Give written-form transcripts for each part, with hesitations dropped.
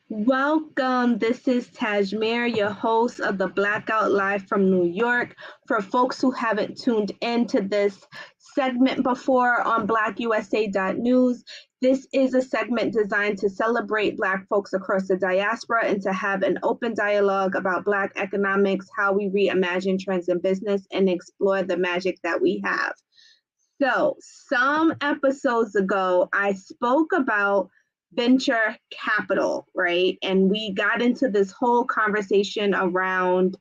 Welcome. This is Tasemere, your host of the Blackout live from New York. For folks who haven't tuned into this segment before on blackusa.news, this is a segment designed to celebrate Black folks across the diaspora and to have an open dialogue about Black economics, how we reimagine trends in business, and explore the magic that we have. So, some episodes ago, I spoke about venture capital, right? And we got into this whole conversation around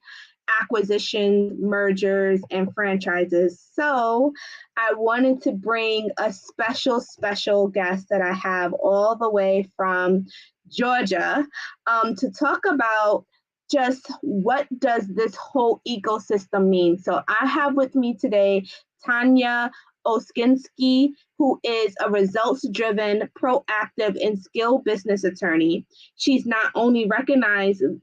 acquisitions, mergers, and franchises. So, I wanted to bring a special guest that I have all the way from Georgia to talk about just what does this whole ecosystem mean. So, I have with me today Tanya O-sense-y, who is a results-driven, proactive, and skilled business attorney. She not only recognizes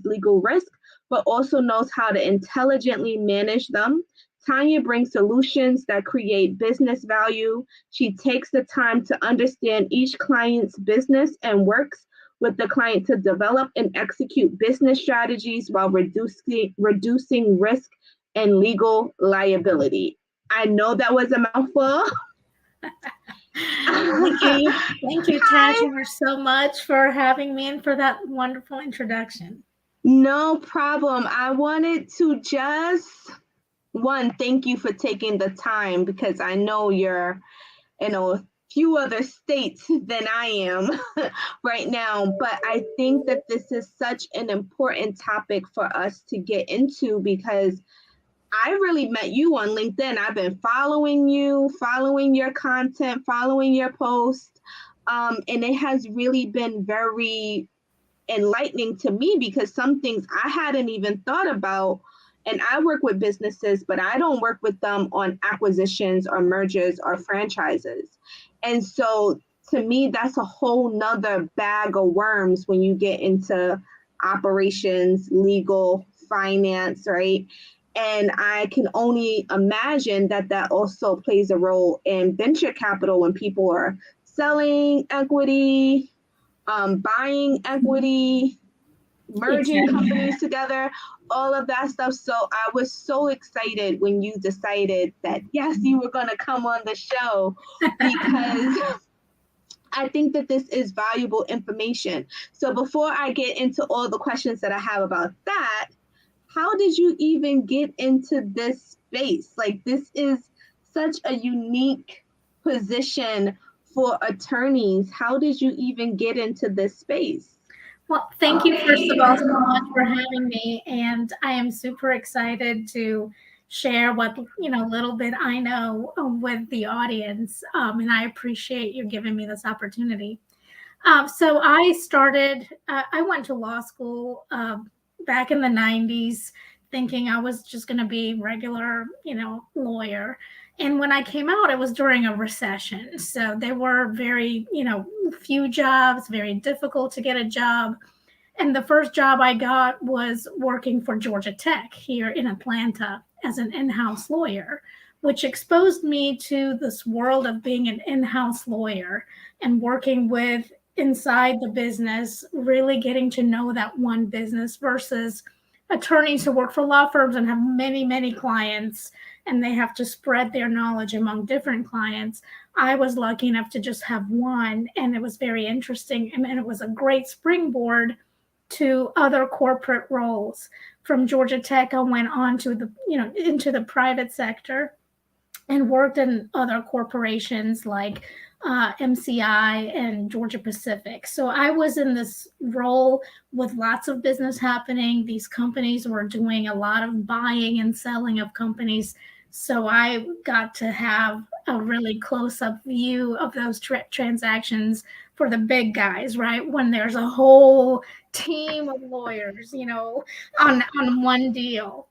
legal risk, but also knows how to intelligently manage them. Tanya brings solutions that create business value. She takes the time to understand each client's business and works with the client to develop and execute business strategies while reducing risk and legal liability. I know that was a mouthful. Thank you, Tanya, so much for having me and for that wonderful introduction. No problem. I wanted to just, thank you for taking the time because I know you're in a few other states than I am right now. But I think that this is such an important topic for us to get into because I really met you on LinkedIn. I've been following you, following your content, following your posts. And it has really been very enlightening to me because some things I hadn't even thought about. And I work with businesses, but I don't work with them on acquisitions or mergers or franchises. And so to me, that's a whole nother bag of worms when you get into operations, legal, finance, right? And I can only imagine that that also plays a role in venture capital when people are selling equity, buying equity, merging companies together, all of that stuff. So I was so excited when you decided that, yes, you were going to come on the show because I think that this is valuable information. So before I get into all the questions that I have about that, how did you even get into this space? Like, this is such a unique position for attorneys. How did you even get into this space? Well, thank you, first of all, so much for having me. And I am super excited to share what, little bit I know with the audience. And I appreciate you giving me this opportunity. So I went to law school back in the 90s, thinking I was just going to be regular, lawyer. And when I came out, it was during a recession. So there were very, few jobs, very difficult to get a job. And the first job I got was working for Georgia Tech here in Atlanta as an in-house lawyer, which exposed me to this world of being an in-house lawyer and working with inside the business, really getting to know that one business versus attorneys who work for law firms and have many clients and they have to spread their knowledge among different clients. I was lucky enough to just have one, and it was very interesting. And it was a great springboard to other corporate roles. From Georgia Tech, I went on to into the private sector and worked in other corporations like MCI and Georgia Pacific. So I was in this role with lots of business happening. These companies were doing a lot of buying and selling of companies. So I got to have a really close-up view of those transactions for the big guys, right? When there's a whole team of lawyers, on one deal.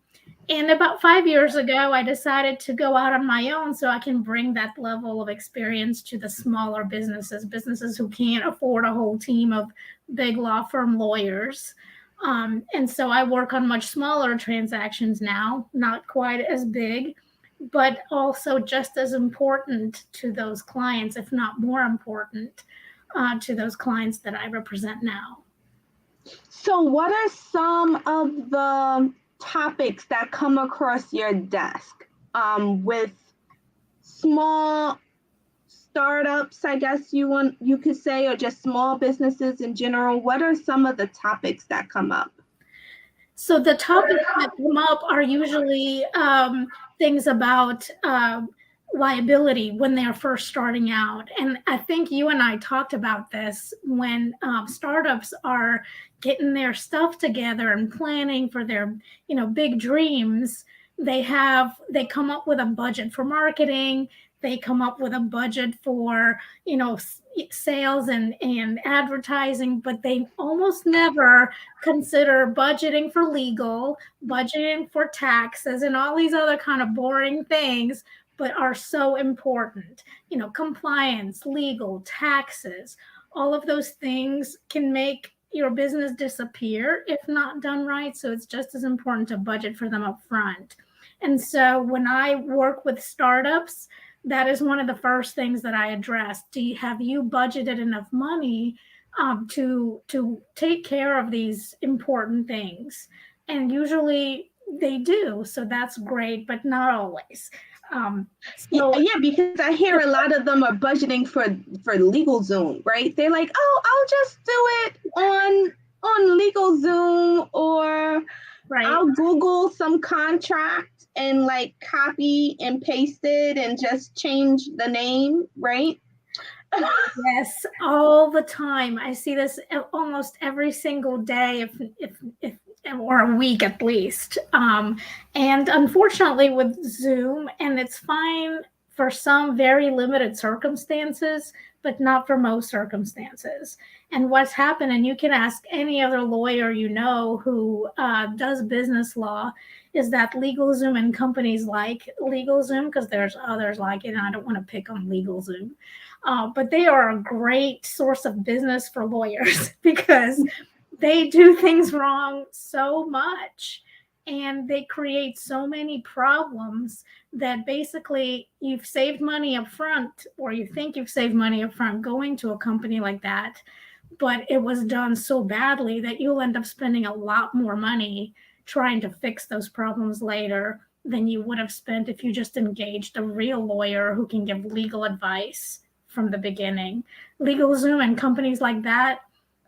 And about 5 years ago, I decided to go out on my own so I can bring that level of experience to the smaller businesses who can't afford a whole team of big law firm lawyers. And so I work on much smaller transactions now, not quite as big, but also just as important to those clients, if not more important. to those clients that I represent now. So what are some of the topics that come across your desk with small startups, I guess you could say, or just small businesses in general? What are some of the topics that come up? So the topics that come up are usually things about liability when they're first starting out. And I think you and I talked about this when startups are getting their stuff together and planning for their, big dreams. They come up with a budget for marketing. They come up with a budget for, sales and advertising, but they almost never consider budgeting for legal, budgeting for taxes, and all these other kind of boring things, but are so important. Compliance, legal, taxes, all of those things can make your business disappear if not done right. So it's just as important to budget for them up front. And so when I work with startups, that is one of the first things that I address. Have you budgeted enough money to take care of these important things? And usually they do, so that's great, but not always. Yeah, because I hear a lot of them are budgeting for LegalZoom, right? They're like, oh, I'll just do it on LegalZoom, or right. I'll Google some contract and like copy and paste it and just change the name, right? Yes, all the time. I see this almost every single day, if or a week at least. And unfortunately with Zoom, and it's fine for some very limited circumstances, but not for most circumstances. And what's happened, and you can ask any other lawyer who does business law, is that LegalZoom and companies like LegalZoom, because there's others like it, and I don't want to pick on LegalZoom, but they are a great source of business for lawyers because they do things wrong so much and they create so many problems that basically you've saved money up front, or you think you've saved money up front going to a company like that, but it was done so badly that you'll end up spending a lot more money trying to fix those problems later than you would have spent if you just engaged a real lawyer who can give legal advice from the beginning. LegalZoom and companies like that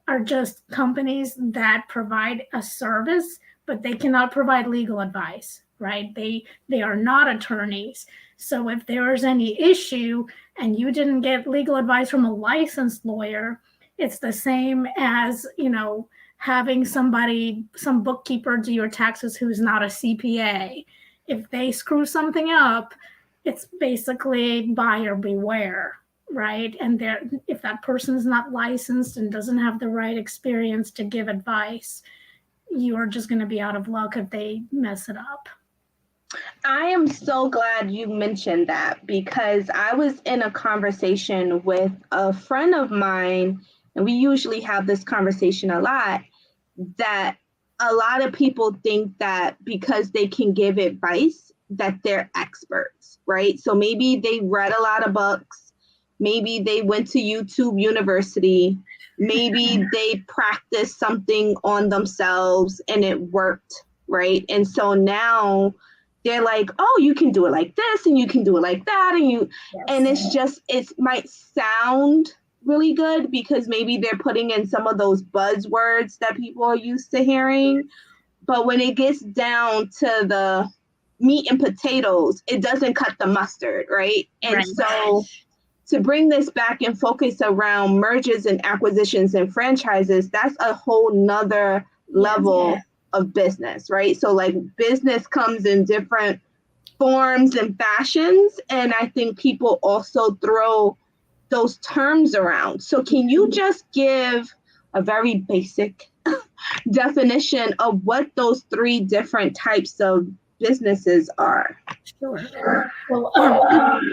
are just companies that provide a service, but they cannot provide legal advice, right? They are not attorneys. So if there is any issue and you didn't get legal advice from a licensed lawyer, it's the same as, having some bookkeeper do your taxes who's not a CPA. If they screw something up, it's basically buyer beware, right? And if that person is not licensed and doesn't have the right experience to give advice, you're just going to be out of luck if they mess it up. I am so glad you mentioned that, because I was in a conversation with a friend of mine, and we usually have this conversation a lot, that a lot of people think that because they can give advice that they're experts, right? So maybe they read a lot of books, maybe they went to YouTube University, maybe they practiced something on themselves and it worked, right? And so now they're like, oh, you can do it like this and you can do it like that. And it might sound really good because maybe they're putting in some of those buzzwords that people are used to hearing. But when it gets down to the meat and potatoes, it doesn't cut the mustard, right? And so to bring this back and focus around mergers and acquisitions and franchises, that's a whole nother level of business, right? So like business comes in different forms and fashions. And I think people also throw those terms around. So can you just give a very basic definition of what those three different types of businesses are? Sure. Well,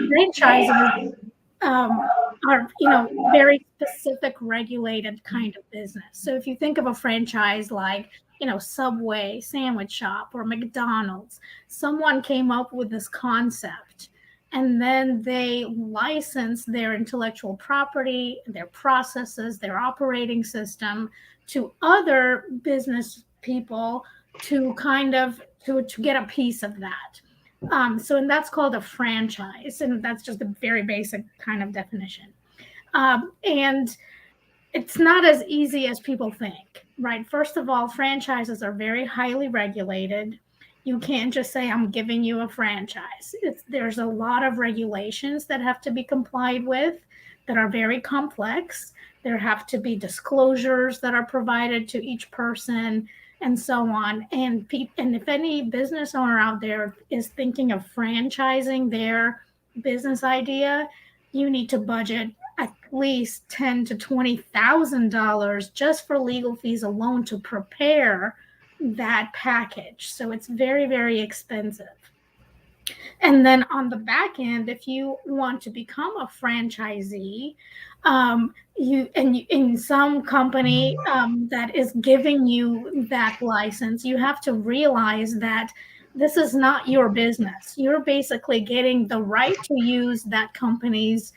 franchises are, very specific regulated kind of business. So if you think of a franchise like, Subway, Sandwich Shop, or McDonald's, someone came up with this concept and then they license their intellectual property, their processes, their operating system to other business people to kind of to get a piece of that. And that's called a franchise, and that's just a very basic kind of definition. And it's not as easy as people think, right? First of all, franchises are very highly regulated. You can't just say, I'm giving you a franchise. There's a lot of regulations that have to be complied with that are very complex. There have to be disclosures that are provided to each person and so on. And if any business owner out there is thinking of franchising their business idea, you need to budget at least $10,000 to $20,000 just for legal fees alone to prepare that package. So it's very, very expensive. And then on the back end, if you want to become a franchisee, in some company that is giving you that license, you have to realize that this is not your business. You're basically getting the right to use that company's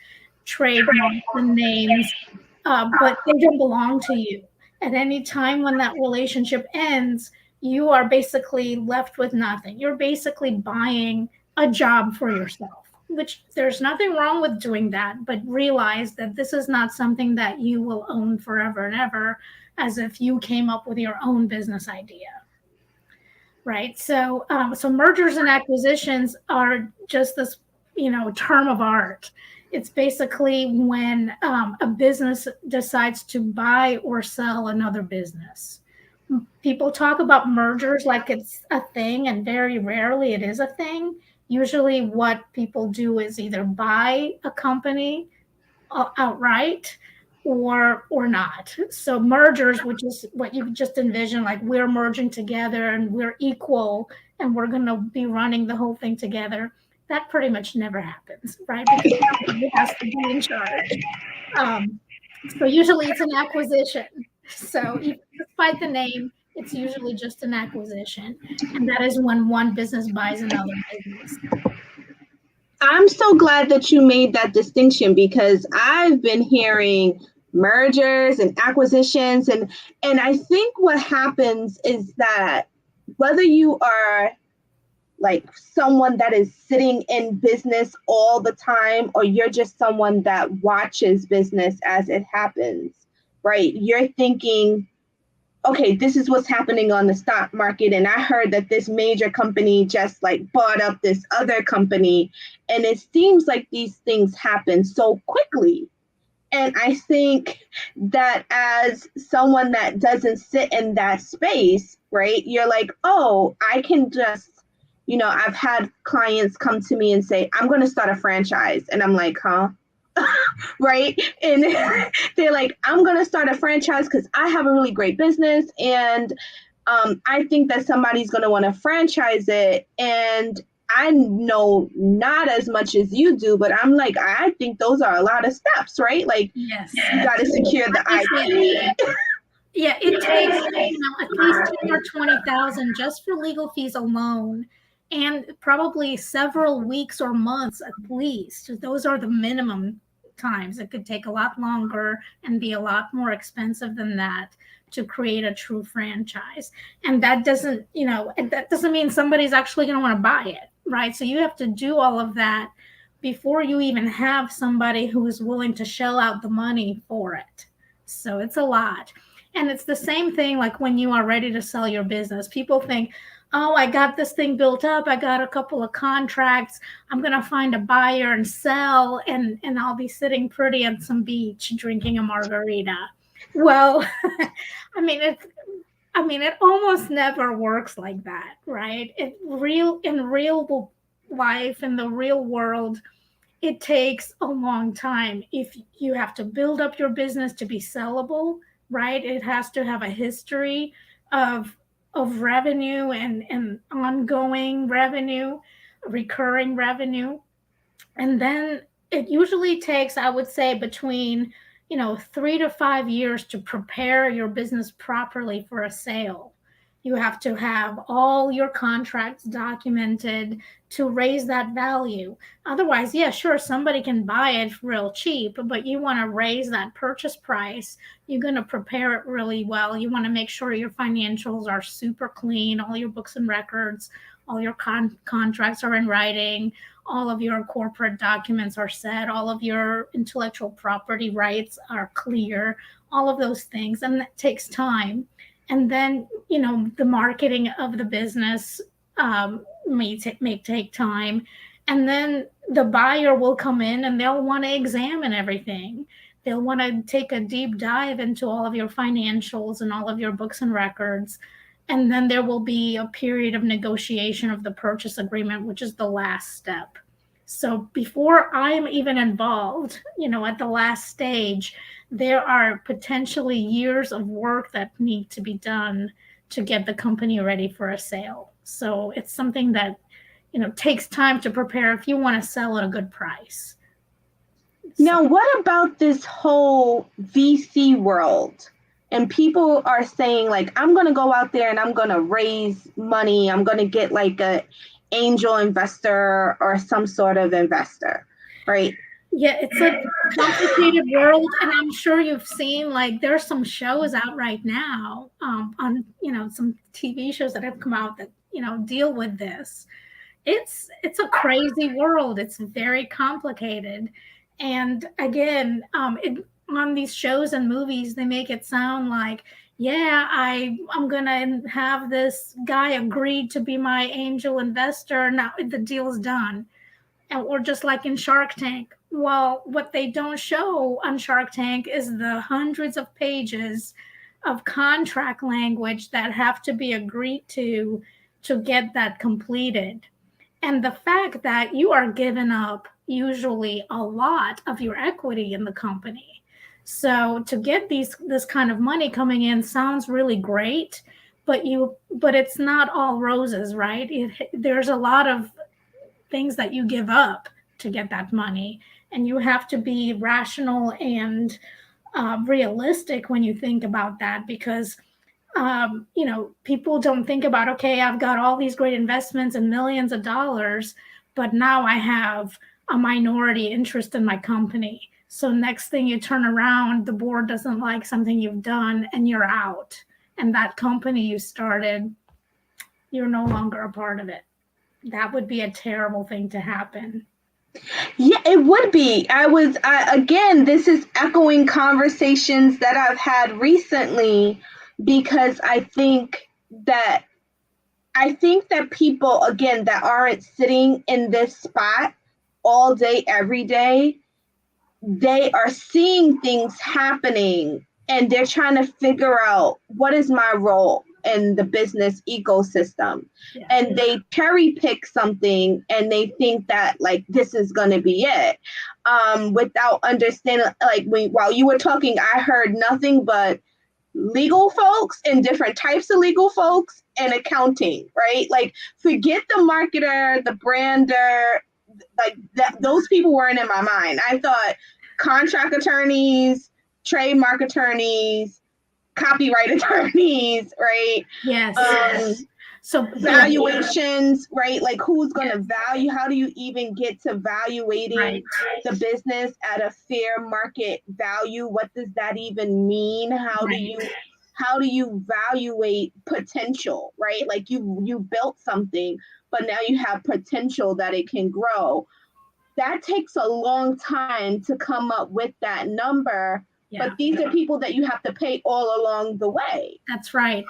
trademarks and names, but they don't belong to you. At any time when that relationship ends, you are basically left with nothing. You're basically buying a job for yourself, which there's nothing wrong with doing that, but realize that this is not something that you will own forever and ever, as if you came up with your own business idea. Right. So mergers and acquisitions are just this, term of art. It's basically when a business decides to buy or sell another business. People talk about mergers like it's a thing, and very rarely it is a thing. Usually what people do is either buy a company outright or not. So mergers, which is what you just envision, like we're merging together and we're equal and we're going to be running the whole thing together. That pretty much never happens, right? Because somebody has to be in charge. So usually it's an acquisition. So despite the name, it's usually just an acquisition. And that is when one business buys another business. I'm so glad that you made that distinction, because I've been hearing mergers and acquisitions, and I think what happens is that whether you are like someone that is sitting in business all the time, or you're just someone that watches business as it happens, right? You're thinking, okay, this is what's happening on the stock market. And I heard that this major company just like bought up this other company. And it seems like these things happen so quickly. And I think that as someone that doesn't sit in that space, right, you're like, oh, I can just, I've had clients come to me and say, I'm going to start a franchise. And I'm like, huh? Right? And they're like, I'm going to start a franchise because I have a really great business. And I think that somebody's going to want to franchise it. And I know not as much as you do, but I'm like, I think those are a lot of steps, right? Like, yes, you got to secure the IP. Yeah, it takes at least 10 or 20,000 just for legal fees alone, and probably several weeks or months at least. Those are the minimum times. It could take a lot longer and be a lot more expensive than that to create a true franchise. And that doesn't mean somebody's actually going to want to buy it, right? So you have to do all of that before you even have somebody who is willing to shell out the money for it. So it's a lot. And it's the same thing like when you are ready to sell your business. People think, oh, I got this thing built up. I got a couple of contracts. I'm going to find a buyer and sell, and I'll be sitting pretty on some beach drinking a margarita. Well, it almost never works like that, right? In real life, in the real world, it takes a long time. If you have to build up your business to be sellable, right? It has to have a history of revenue and ongoing revenue, recurring revenue. And then it usually takes, I would say, between 3 to 5 years to prepare your business properly for a sale. You have to have all your contracts documented to raise that value. Otherwise, yeah, sure, somebody can buy it real cheap, but you want to raise that purchase price. You're going to prepare it really well. You want to make sure your financials are super clean, all your books and records, all your contracts are in writing, all of your corporate documents are set, all of your intellectual property rights are clear, all of those things. And that takes time. And then, the marketing of the business may take time. And then the buyer will come in and they'll want to examine everything. They'll want to take a deep dive into all of your financials and all of your books and records. And then there will be a period of negotiation of the purchase agreement, which is the last step. So before I'm even involved, at the last stage, there are potentially years of work that need to be done to get the company ready for a sale. So it's something that, takes time to prepare if you want to sell at a good price. Now, what about this whole VC world? And people are saying, like, I'm going to go out there and I'm going to raise money. I'm going to get like a angel investor or some sort of investor, right? Yeah, it's a complicated world, and I'm sure you've seen, like, there's some shows out right now on, some TV shows that have come out that, deal with this. It's a crazy world. It's very complicated. And again, on these shows and movies, they make it sound like, yeah, I'm going to have this guy agreed to be my angel investor. Now the deal's done. Or just like in Shark Tank. Well, what they don't show on Shark Tank is the hundreds of pages of contract language that have to be agreed to get that completed. And the fact that you are giving up usually a lot of your equity in the company. So to get this kind of money coming in sounds really great, but it's not all roses, right? There's a lot of things that you give up to get that money, and you have to be rational and realistic when you think about that, because people don't think about, okay, I've got all these great investments and millions of dollars, but now I have a minority interest in my company. So next thing you turn around, the board doesn't like something you've done and you're out. And that company you started, you're no longer a part of it. That would be a terrible thing to happen. Yeah, it would be. Again, this is echoing conversations that I've had recently, because I think that people, again, that aren't sitting in this spot all day, every day, they are seeing things happening and they're trying to figure out, what is my role in the business ecosystem? Yeah. And they cherry pick something and they think that, like, this is going to be it, without understanding. Like, while you were talking, I heard nothing but legal folks and different types of legal folks and accounting, right? Like, forget the marketer, the brander, like that. Those people weren't in my mind. I thought contract attorneys, trademark attorneys, copyright attorneys, right? Yes. So valuations, right? Like, who's going to value? How do you even get to valuating the business at a fair market value? What does that even mean? How do you evaluate potential, right? Like, you built something, but now you have potential that it can grow. That takes a long time to come up with that number. Yeah. But these are people that you have to pay all along the way. That's right.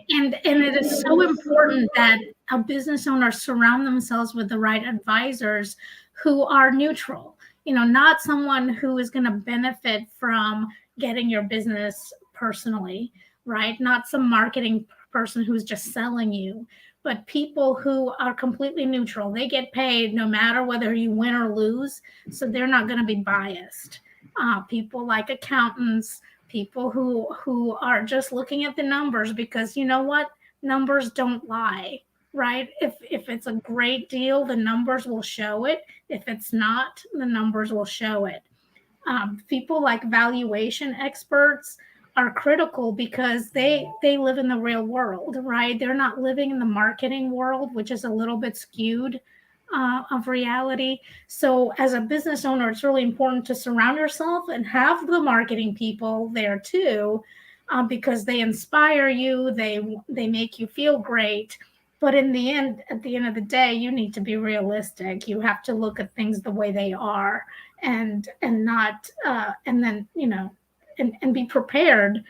And it is so important that a business owner surround themselves with the right advisors who are neutral, not someone who is going to benefit from getting your business personally, right? Not some marketing person who's just selling you, but people who are completely neutral. They get paid no matter whether you win or lose, so they're not going to be biased. People like accountants, people who are just looking at the numbers, because you know what? Numbers don't lie, right? If it's a great deal, the numbers will show it. If it's not, the numbers will show it. People like valuation experts are critical because they live in the real world, right? They're not living in the marketing world, which is a little bit skewed of reality. So as a business owner, it's really important to surround yourself and have the marketing people there too, because they inspire you, they make you feel great. But in the end, at the end of the day, you need to be realistic. You have to look at things the way they are, and not and then and be prepared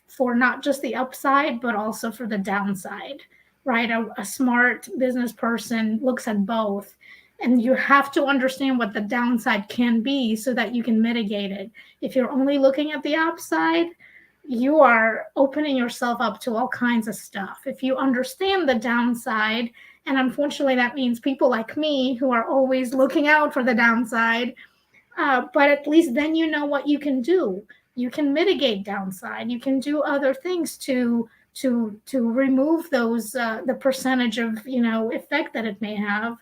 for not just the upside, but also for the downside, right? A smart business person looks at both, and you have to understand what the downside can be so that you can mitigate it. If you're only looking at the upside, you are opening yourself up to all kinds of stuff. If you understand the downside, and unfortunately that means people like me who are always looking out for the downside, but at least then you know what you can do. You can mitigate downside. You can do other things to remove those the percentage of effect that it may have.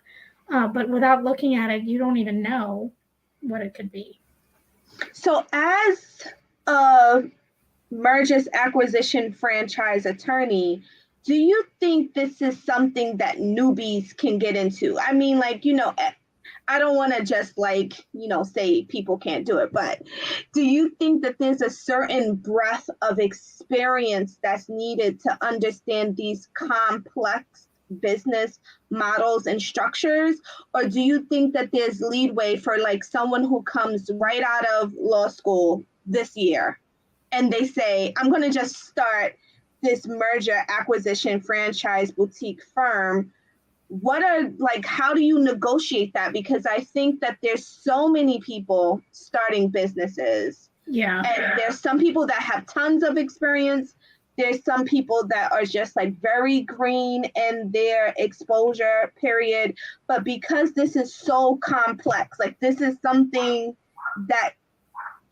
But without looking at it, you don't even know what it could be. So as a mergers acquisition franchise attorney, do you think this is something that newbies can get into? I mean, like, I don't want to just say people can't do it, but do you think that there's a certain breadth of experience that's needed to understand these complex business models and structures? Or do you think that there's leeway for someone who comes right out of law school this year and they say, I'm going to just start this merger acquisition franchise boutique firm? How do you negotiate that? Because I think that there's so many people starting businesses. Yeah. And there's some people that have tons of experience. There's some people that are just very green in their exposure period. But because this is so complex, this is something that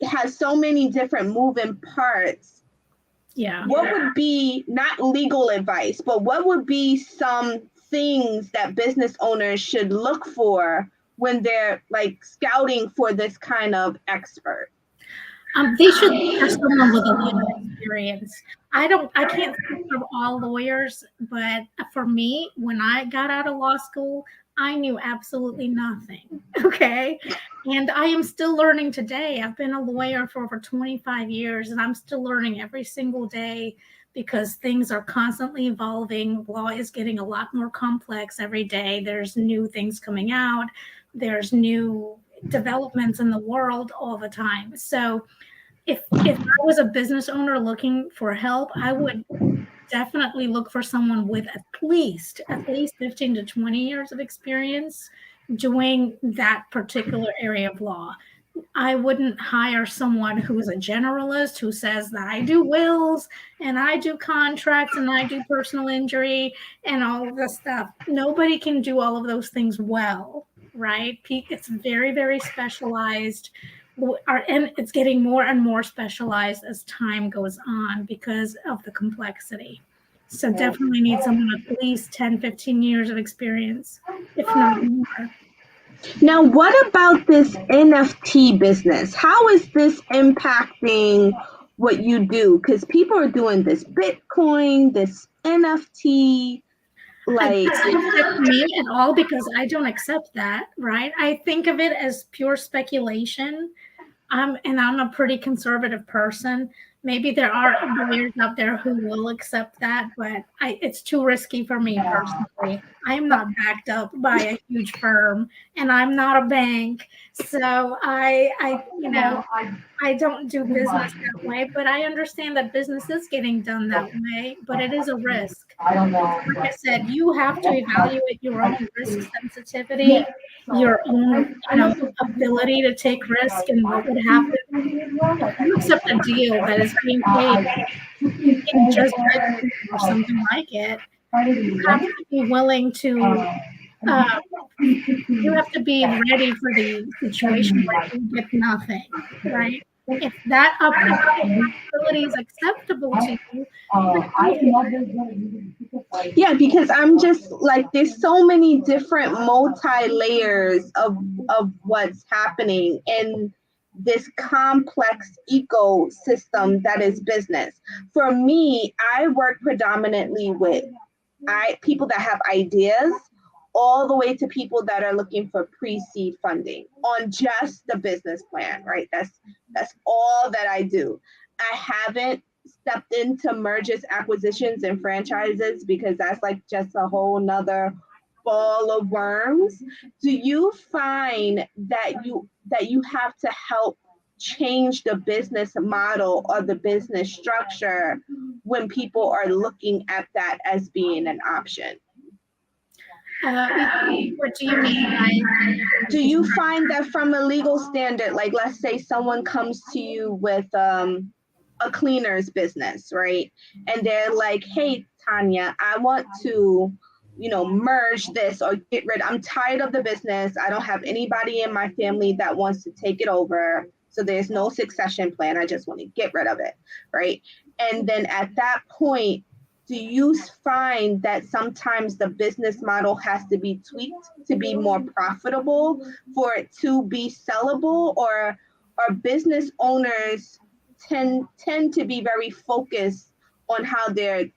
has so many different moving parts. Yeah. What would be, not legal advice, but what would be some things that business owners should look for when they're scouting for this kind of expert? They should look for someone with a lot of experience. I can't speak for all lawyers, but for me, when I got out of law school, I knew absolutely nothing. Okay. And I am still learning today. I've been a lawyer for over 25 years, and I'm still learning every single day because things are constantly evolving. Law is getting a lot more complex every day. There's new things coming out. There's new developments in the world all the time. So if I was a business owner looking for help, I would definitely look for someone with at least 15 to 20 years of experience doing that particular area of law. I wouldn't hire someone who is a generalist who says that I do wills and I do contracts and I do personal injury and all of this stuff. Nobody can do all of those things well, right? It's very, very specialized. And it's getting more and more specialized as time goes on because of the complexity. So definitely need someone with at least 10, 15 years of experience, if not more. Now, what about this NFT business? How is this impacting what you do? Because people are doing this Bitcoin, this NFT. It doesn't affect me at all because I don't accept that, right? I think of it as pure speculation. I'm a pretty conservative person. Maybe there are lawyers out there who will accept that, but it's too risky for me personally. I am not backed up by a huge firm, and I'm not a bank, so I don't do business that way. But I understand that business is getting done that way, but it is a risk. Like I said, you have to evaluate your own risk sensitivity, your own ability to take risk, and what would happen if you accept a deal that is being paid in just or something like it. You have to be willing to. You have to be ready for the situation where you get nothing, right? If that possibility is acceptable to you, yeah, because I'm just there's so many different multi layers of what's happening, and this complex ecosystem that is business. For me, I work predominantly with people that have ideas, all the way to people that are looking for pre-seed funding on just the business plan, right? That's all that I do. I haven't stepped into mergers, acquisitions, and franchises because that's like just a whole nother ball of worms. Do you find that you have to help change the business model or the business structure when people are looking at that as being an option? What do you mean by? Do you find that from a legal standard, like let's say someone comes to you with a cleaner's business, right? And they're like, hey, Tanya, I want to, merge this or get rid. I'm tired of the business. I don't have anybody in my family that wants to take it over. So there's no succession plan. I just want to get rid of it, right? And then at that point, do you find that sometimes the business model has to be tweaked to be more profitable for it to be sellable, or business owners tend to be very focused on how they're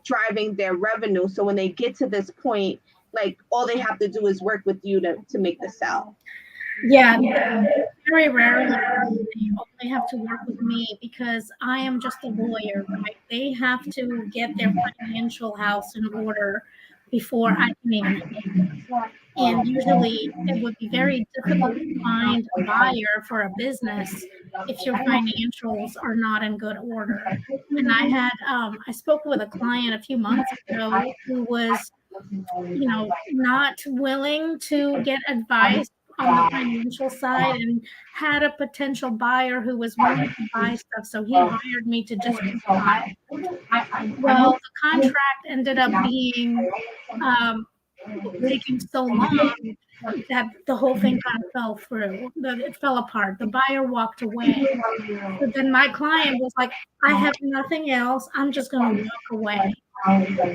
driving their revenue? So when they get to this point, like all they have to do is work with you to make the sell. Yeah, very rarely they only have to work with me because I am just a lawyer, right? They have to get their financial house in order before I can even help. And usually it would be very difficult to find a buyer for a business if your financials are not in good order. And I spoke with a client a few months ago who was, not willing to get advice on the financial side and had a potential buyer who was willing to buy stuff. So he hired me to just buy. Well, the contract ended up being taking so long that the whole thing kind of fell through. It fell apart. The buyer walked away. But then my client was like, I have nothing else. I'm just going to walk away.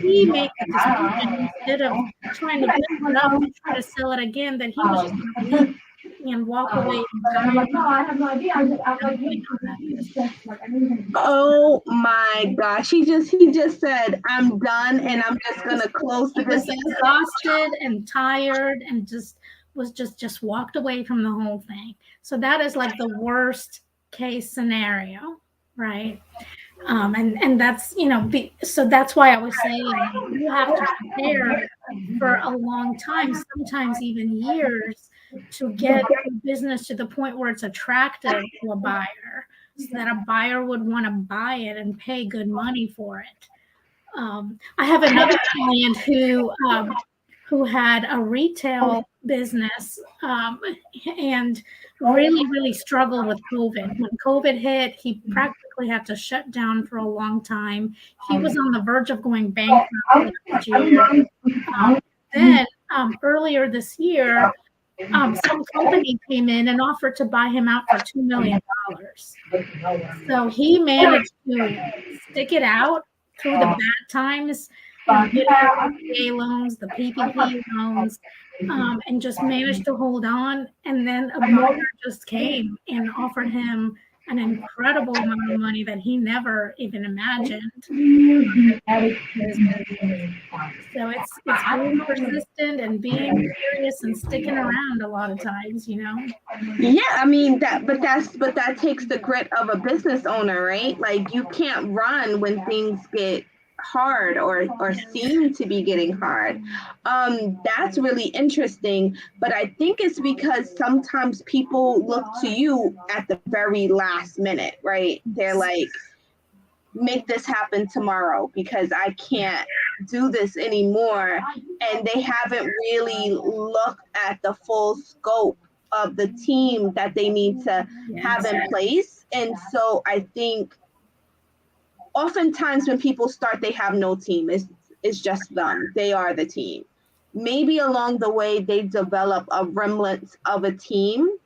He made the decision, instead of trying to build it up and try to sell it again, that he was just going to leave and walk away Oh my gosh. He just said, I'm done and I'm just gonna close the business. He was exhausted and tired and just walked away from the whole thing. So that is like the worst case scenario, right? And that's, so that's why I was saying you have to prepare for a long time, sometimes even years, to get the business to the point where it's attractive to a buyer, so that a buyer would want to buy it and pay good money for it. I have another client who had a retail business and really struggled with COVID. When COVID hit, he practically had to shut down for a long time. He was on the verge of going bankrupt last year. Then earlier this year, some company came in and offered to buy him out for $2 million. So he managed to stick it out through the bad times, get the loans, the PPP loans, and just managed to hold on. And then a buyer just came and offered him an incredible amount of money that he never even imagined. So it's being persistent and being serious and sticking around a lot of times, Yeah, I mean that takes the grit of a business owner, right? Like you can't run when things get hard or seem to be getting hard. That's really interesting, but I think it's because sometimes people look to you at the very last minute, right? They're like, make this happen tomorrow because I can't do this anymore. And they haven't really looked at the full scope of the team that they need to have in place. And so I think oftentimes when people start, they have no team. It's just them. They are the team. Maybe along the way they develop a remnant of a team,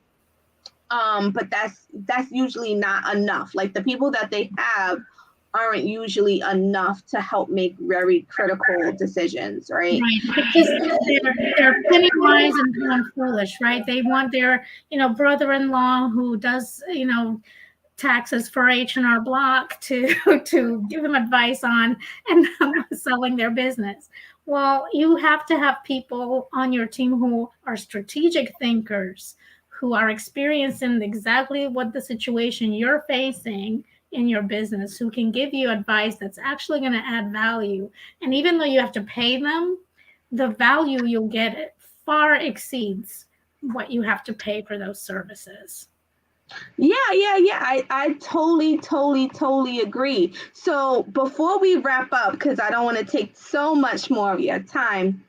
but that's usually not enough. Like the people that they have aren't usually enough to help make very critical decisions, right? Right. Because they're penny wise and pound foolish, right? They want their, brother-in-law who does, taxes for H&R Block to to give them advice on and selling their business. Well, you have to have people on your team who are strategic thinkers, who are experienced in exactly what the situation you're facing in your business, who can give you advice that's actually going to add value. And even though you have to pay them, the value you'll get far exceeds what you have to pay for those services. Yeah. I totally agree. So before we wrap up, because I don't want to take so much more of your time,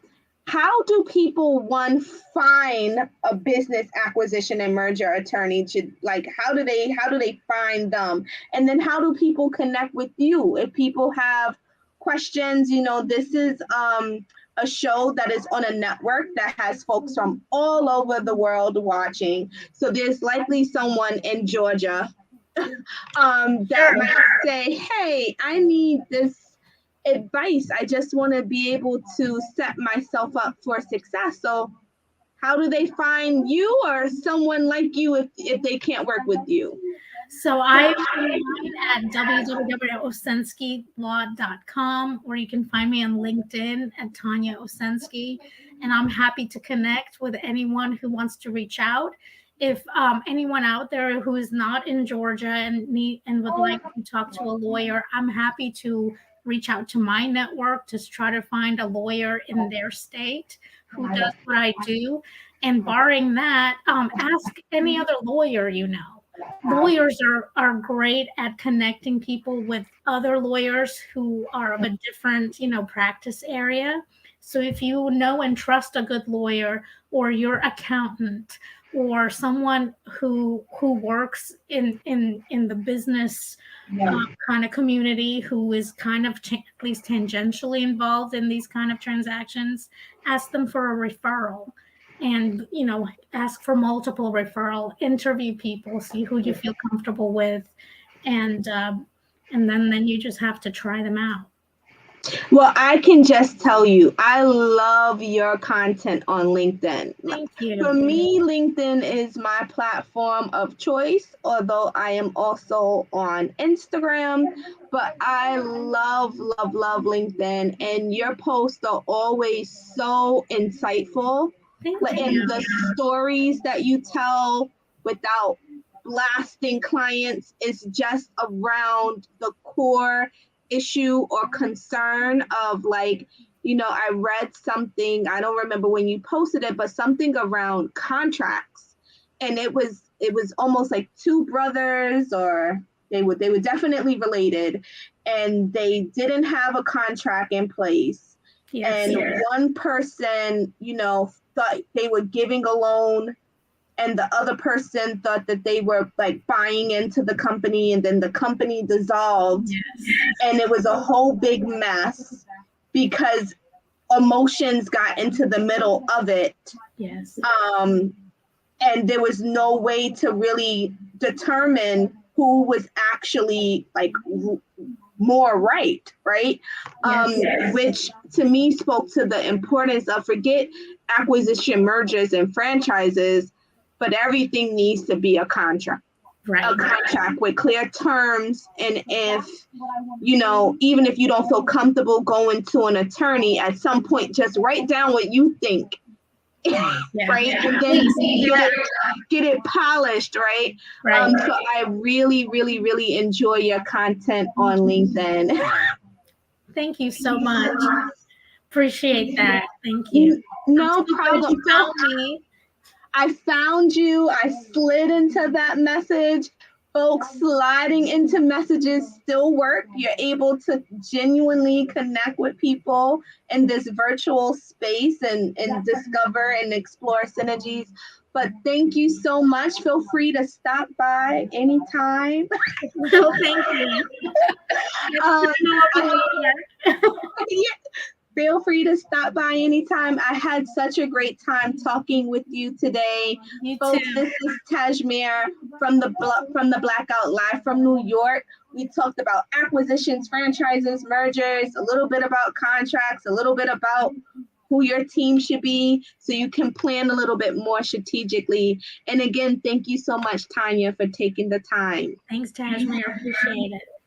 how do people find a business acquisition and merger attorney? How do they find them? And then how do people connect with you if people have questions? This is a show that is on a network that has folks from all over the world watching. So there's likely someone in Georgia that might say, hey, I need this advice. I just want to be able to set myself up for success. So how do they find you or someone like you if they can't work with you? So I'm online at www.osenskylaw.com, or you can find me on LinkedIn at Tanya Osensky, and I'm happy to connect with anyone who wants to reach out. If anyone out there who is not in Georgia and would like to talk to a lawyer, I'm happy to reach out to my network to try to find a lawyer in their state who does what I do. And barring that, ask any other lawyer you know. Lawyers are great at connecting people with other lawyers who are of a different, practice area. So if you know and trust a good lawyer, or your accountant, or someone who works in the business kind of community, who is kind of at least tangentially involved in these kind of transactions, ask them for a referral. And ask for multiple referral, interview people, see who you feel comfortable with, and then you just have to try them out. Well, I can just tell you, I love your content on LinkedIn. Thank you. For me, LinkedIn is my platform of choice, although I am also on Instagram. But I love LinkedIn, and your posts are always so insightful. And the stories that you tell without blasting clients is just around the core issue or concern of I read something, I don't remember when you posted it, but something around contracts. And it was almost like two brothers, or they were definitely related, and they didn't have a contract in place. Yes, and one person, thought they were giving a loan, and the other person thought that they were buying into the company, and then the company dissolved. Yes. And it was a whole big mess because emotions got into the middle of it. Yes. And there was no way to really determine who was actually more right? Yes. Which to me spoke to the importance of, forget acquisition, mergers, and franchises, but everything needs to be a contract. Right. A contract with clear terms. And if, even if you don't feel comfortable going to an attorney, at some point, just write down what you think. Yeah. Right. Yeah. And then get it polished. Right. So I really enjoy your content on LinkedIn. Thank you so much. Appreciate that. Thank you. No problem. I found you. I slid into that message. Folks, sliding into messages still work. You're able to genuinely connect with people in this virtual space and discover and explore synergies. But thank you so much. Feel free to stop by anytime. Well, thank you. Yeah. Feel free to stop by anytime. I had such a great time talking with you today. You Folks, too. this is Tasemere from the Blackout live from New York. We talked about acquisitions, franchises, mergers, a little bit about contracts, a little bit about who your team should be so you can plan a little bit more strategically. And again, thank you so much, Tanya, for taking the time. Thanks, Tasemere. Appreciate it.